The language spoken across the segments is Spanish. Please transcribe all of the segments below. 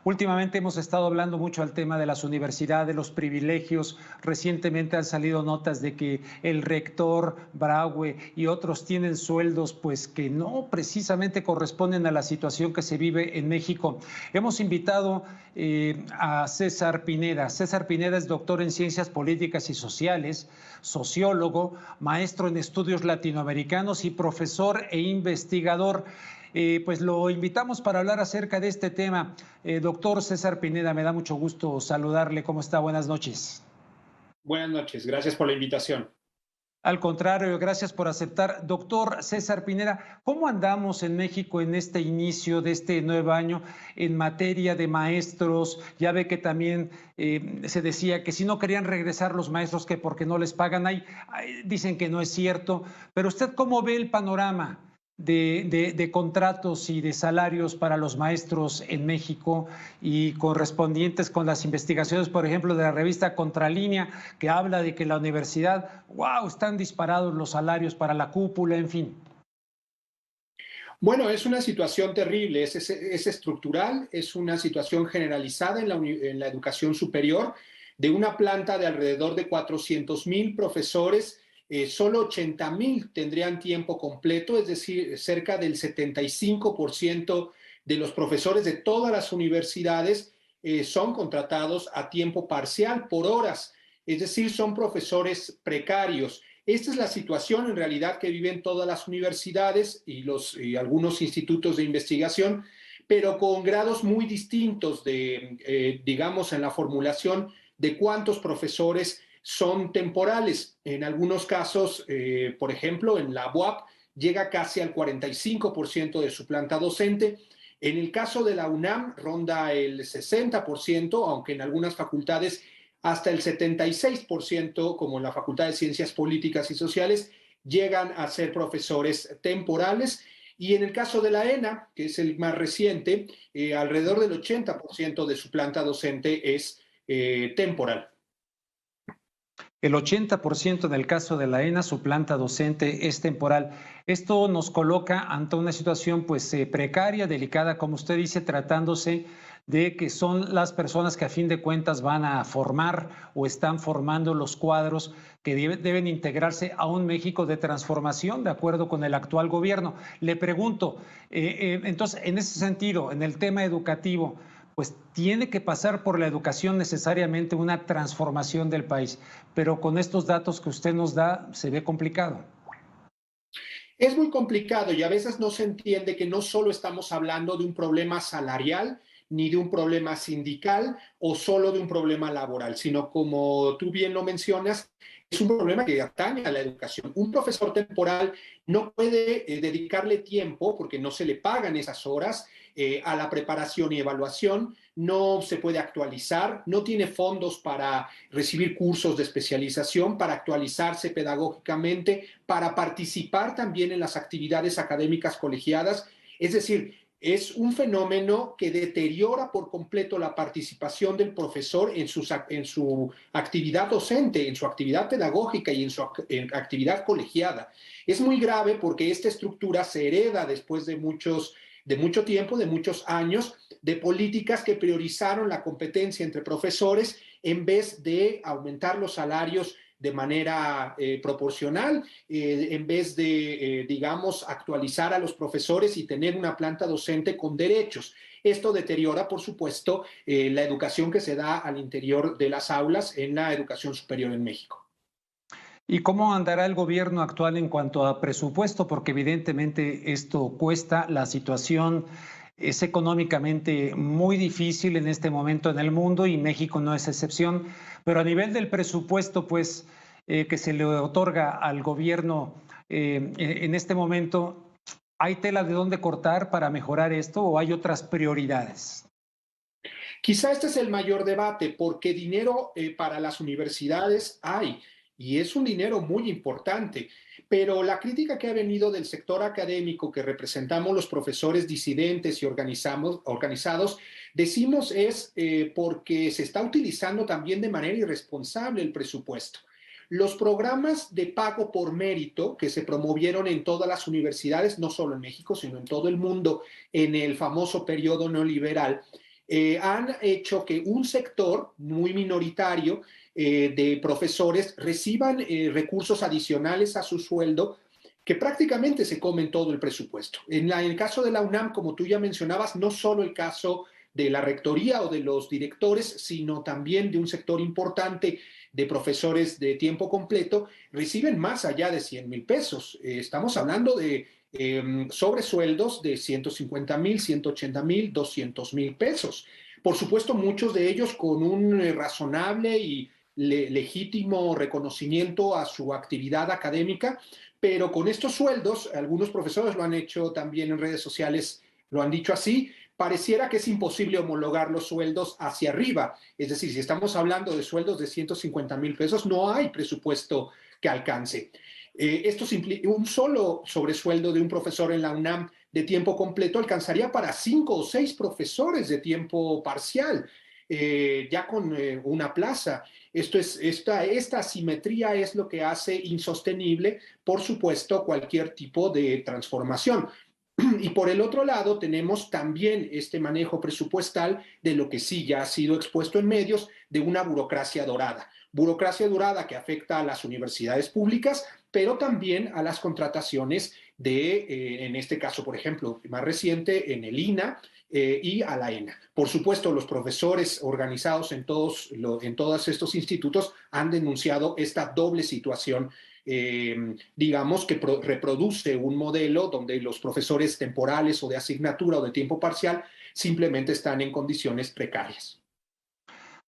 Últimamente hemos estado hablando mucho al tema de las universidades, los privilegios. Recientemente han salido notas de que el rector Braue y otros tienen sueldos pues que no precisamente corresponden a la situación que se vive en México. Hemos invitado a César Pineda. César Pineda es doctor en Ciencias Políticas y Sociales, sociólogo, maestro en estudios latinoamericanos y profesor e investigador. Pues lo invitamos para hablar acerca de este tema. Doctor César Pineda, me da mucho gusto saludarle. ¿Cómo está? Buenas noches. Buenas noches, gracias por la invitación. Al contrario, gracias por aceptar. Doctor César Pineda, ¿cómo andamos en México en este inicio de este nuevo año en materia de maestros? Ya ve que también se decía que si no querían regresar los maestros, que porque no les pagan, dicen que no es cierto. Pero usted, ¿cómo ve el panorama de contratos y de salarios para los maestros en México y correspondientes con las investigaciones, por ejemplo, de la revista Contralínea, que habla de que la universidad, wow, están disparados los salarios para la cúpula, en fin? Bueno, es una situación terrible, es estructural, es una situación generalizada en la educación superior, de una planta de alrededor de 400,000 profesores. Solo 80,000 tendrían tiempo completo, es decir, cerca del 75% de los profesores de todas las universidades son contratados a tiempo parcial por horas, es decir, son profesores precarios. Esta es la situación en realidad que viven todas las universidades y algunos institutos de investigación, pero con grados muy distintos digamos, en la formulación de cuántos profesores son temporales. En algunos casos, por ejemplo, en la UAP llega casi al 45% de su planta docente. En el caso de la UNAM ronda el 60%, aunque en algunas facultades hasta el 76%, como en la Facultad de Ciencias Políticas y Sociales, llegan a ser profesores temporales. Y en el caso de la ENA, que es el más reciente, alrededor del 80% de su planta docente es temporal. El 80% en el caso de la ENA, su planta docente es temporal. Esto nos coloca ante una situación pues precaria, delicada, como usted dice, tratándose de que son las personas que a fin de cuentas van a formar o están formando los cuadros que deben integrarse a un México de transformación de acuerdo con el actual gobierno. Le pregunto, entonces, en ese sentido, en el tema educativo, pues tiene que pasar por la educación necesariamente una transformación del país, pero con estos datos que usted nos da se ve complicado. Es muy complicado y a veces no se entiende que no solo estamos hablando de un problema salarial ni de un problema sindical o solo de un problema laboral, sino como tú bien lo mencionas, es un problema que atañe a la educación. Un profesor temporal no puede dedicarle tiempo, porque no se le pagan esas horas, a la preparación y evaluación, no se puede actualizar, no tiene fondos para recibir cursos de especialización, para actualizarse pedagógicamente, para participar también en las actividades académicas colegiadas. Es decir, es un fenómeno que deteriora por completo la participación del profesor en su actividad docente, en su actividad pedagógica y en actividad colegiada. Es muy grave porque esta estructura se hereda después de mucho tiempo, de muchos años, de políticas que priorizaron la competencia entre profesores en vez de aumentar los salarios de manera proporcional, en vez de, digamos, actualizar a los profesores y tener una planta docente con derechos. Esto deteriora, por supuesto, la educación que se da al interior de las aulas en la educación superior en México. ¿Y cómo andará el gobierno actual en cuanto a presupuesto? Porque evidentemente esto cuesta, la situación es económicamente muy difícil en este momento en el mundo y México no es excepción, pero a nivel del presupuesto, pues, que se le otorga al gobierno en este momento, ¿hay tela de dónde cortar para mejorar esto o hay otras prioridades? Quizá este es el mayor debate, porque dinero para las universidades hay, y es un dinero muy importante, pero la crítica que ha venido del sector académico que representamos los profesores disidentes y organizados, decimos es porque se está utilizando también de manera irresponsable el presupuesto. Los programas de pago por mérito que se promovieron en todas las universidades, no solo en México, sino en todo el mundo, en el famoso periodo neoliberal, han hecho que un sector muy minoritario de profesores reciban recursos adicionales a su sueldo que prácticamente se comen todo el presupuesto. En el caso de la UNAM, como tú ya mencionabas, no solo el caso de la rectoría o de los directores, sino también de un sector importante de profesores de tiempo completo, reciben más allá de 100,000 pesos. Estamos hablando de sobresueldos de 150,000, 180,000, 200,000 pesos. Por supuesto, muchos de ellos con un razonable y legítimo reconocimiento a su actividad académica, pero con estos sueldos, algunos profesores lo han hecho también en redes sociales, lo han dicho así, pareciera que es imposible homologar los sueldos hacia arriba. Es decir, si estamos hablando de sueldos de 150,000 pesos, no hay presupuesto que alcance. Un solo sobresueldo de un profesor en la UNAM de tiempo completo alcanzaría para 5 o 6 profesores de tiempo parcial, ya con una plaza. Esta asimetría es lo que hace insostenible, por supuesto, cualquier tipo de transformación. Y por el otro lado, tenemos también este manejo presupuestal de lo que sí ya ha sido expuesto en medios, de una burocracia dorada. Burocracia dorada que afecta a las universidades públicas, pero también a las contrataciones en este caso, por ejemplo, más reciente, en el INA y a la ENA. Por supuesto, los profesores organizados en todos estos institutos han denunciado esta doble situación, digamos, que reproduce un modelo donde los profesores temporales o de asignatura o de tiempo parcial simplemente están en condiciones precarias.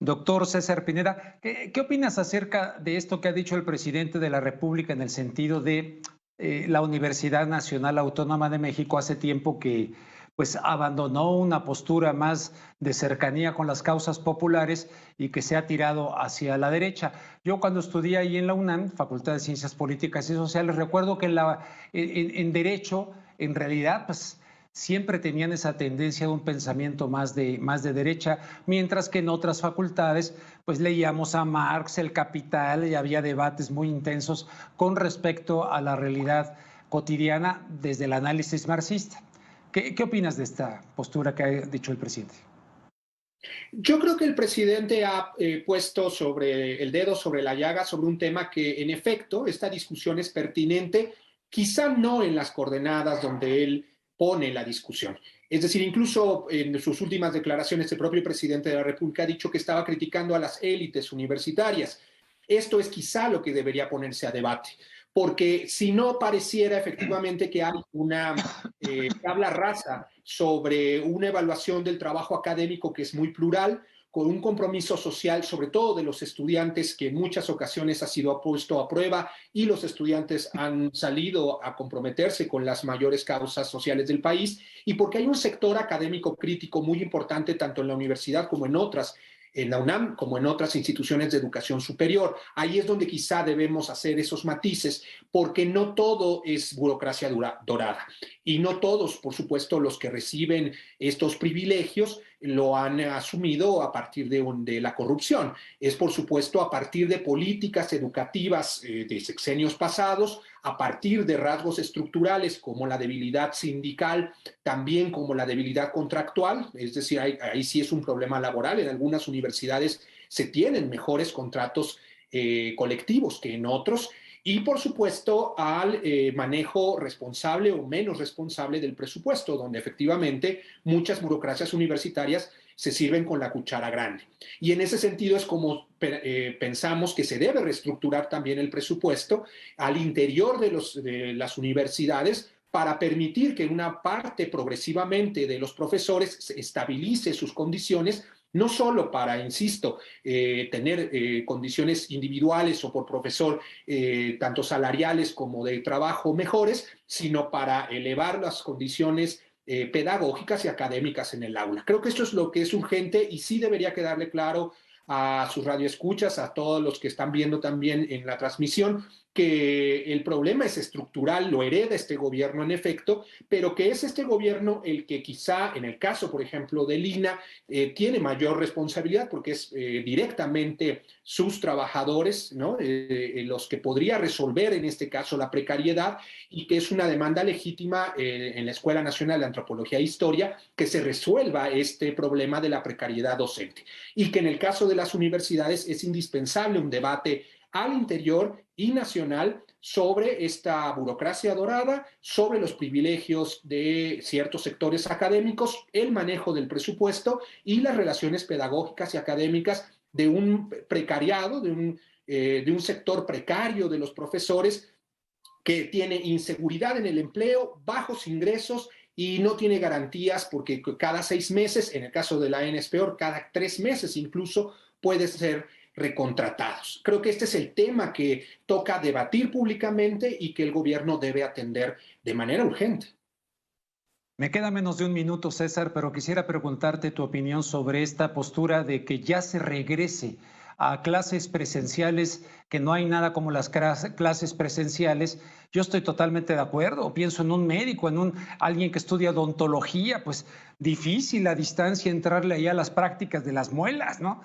Doctor César Pineda, ¿qué opinas acerca de esto que ha dicho el presidente de la República en el sentido de la Universidad Nacional Autónoma de México hace tiempo que pues abandonó una postura más de cercanía con las causas populares y que se ha tirado hacia la derecha? Yo cuando estudié ahí en la UNAM, Facultad de Ciencias Políticas y Sociales, recuerdo que en Derecho, en realidad, pues siempre tenían esa tendencia de un pensamiento más de derecha, mientras que en otras facultades pues leíamos a Marx, El Capital, y había debates muy intensos con respecto a la realidad cotidiana desde el análisis marxista. ¿Qué opinas de esta postura que ha dicho el presidente? Yo creo que el presidente ha puesto sobre el dedo sobre la llaga sobre un tema que, en efecto, esta discusión es pertinente, quizá no en las coordenadas donde él pone la discusión. Es decir, incluso en sus últimas declaraciones, el propio presidente de la República ha dicho que estaba criticando a las élites universitarias. Esto es quizá lo que debería ponerse a debate, porque si no pareciera efectivamente que hay una tabla rasa sobre una evaluación del trabajo académico que es muy plural, con un compromiso social, sobre todo de los estudiantes, que en muchas ocasiones ha sido puesto a prueba y los estudiantes han salido a comprometerse con las mayores causas sociales del país, y porque hay un sector académico crítico muy importante tanto en la universidad como en otras, en la UNAM como en otras instituciones de educación superior. Ahí es donde quizá debemos hacer esos matices, porque no todo es burocracia dorada y no todos, por supuesto, los que reciben estos privilegios lo han asumido a partir de la corrupción. Es, por supuesto, a partir de políticas educativas de sexenios pasados, a partir de rasgos estructurales como la debilidad sindical, también como la debilidad contractual, es decir, ahí sí es un problema laboral. En algunas universidades se tienen mejores contratos colectivos que en otros, y por supuesto al manejo responsable o menos responsable del presupuesto, donde efectivamente muchas burocracias universitarias se sirven con la cuchara grande. Y en ese sentido es como pensamos que se debe reestructurar también el presupuesto al interior de las universidades, para permitir que una parte progresivamente de los profesores se estabilice sus condiciones, no solo para, insisto, tener condiciones individuales o por profesor, tanto salariales como de trabajo mejores, sino para elevar las condiciones pedagógicas y académicas en el aula. Creo que esto es lo que es urgente y sí debería quedarle claro a sus radioescuchas, a todos los que están viendo también en la transmisión, que el problema es estructural, lo hereda este gobierno en efecto, pero que es este gobierno el que quizá en el caso, por ejemplo, del INAH, tiene mayor responsabilidad porque es directamente sus trabajadores, ¿no? Los que podría resolver en este caso la precariedad, y que es una demanda legítima en la Escuela Nacional de Antropología e Historia que se resuelva este problema de la precariedad docente, y que en el caso de las universidades es indispensable un debate al interior y nacional sobre esta burocracia dorada, sobre los privilegios de ciertos sectores académicos, el manejo del presupuesto y las relaciones pedagógicas y académicas de un precariado, de un sector precario de los profesores que tiene inseguridad en el empleo, bajos ingresos y no tiene garantías porque cada 6 meses, en el caso de la AENA es peor, cada 3 meses incluso puede ser recontratados. Creo que este es el tema que toca debatir públicamente y que el gobierno debe atender de manera urgente. Me queda menos de un minuto, César, pero quisiera preguntarte tu opinión sobre esta postura de que ya se regrese a clases presenciales, que no hay nada como las clases presenciales. Yo estoy totalmente de acuerdo. Pienso en un médico, en alguien que estudia odontología, pues difícil a distancia entrarle ahí a las prácticas de las muelas, ¿no?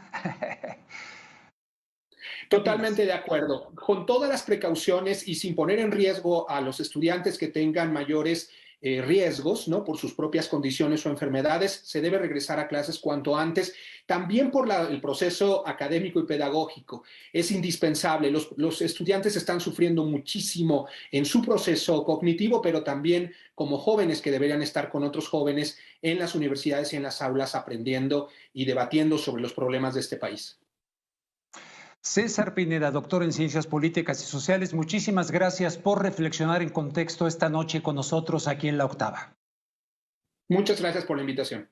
Totalmente de acuerdo. Con todas las precauciones y sin poner en riesgo a los estudiantes que tengan mayores riesgos, ¿no? Por sus propias condiciones o enfermedades, se debe regresar a clases cuanto antes. También por el proceso académico y pedagógico. Es indispensable. Los estudiantes están sufriendo muchísimo en su proceso cognitivo, pero también como jóvenes que deberían estar con otros jóvenes en las universidades y en las aulas aprendiendo y debatiendo sobre los problemas de este país. César Pineda, doctor en Ciencias Políticas y Sociales, muchísimas gracias por reflexionar en contexto esta noche con nosotros aquí en La Octava. Muchas gracias por la invitación.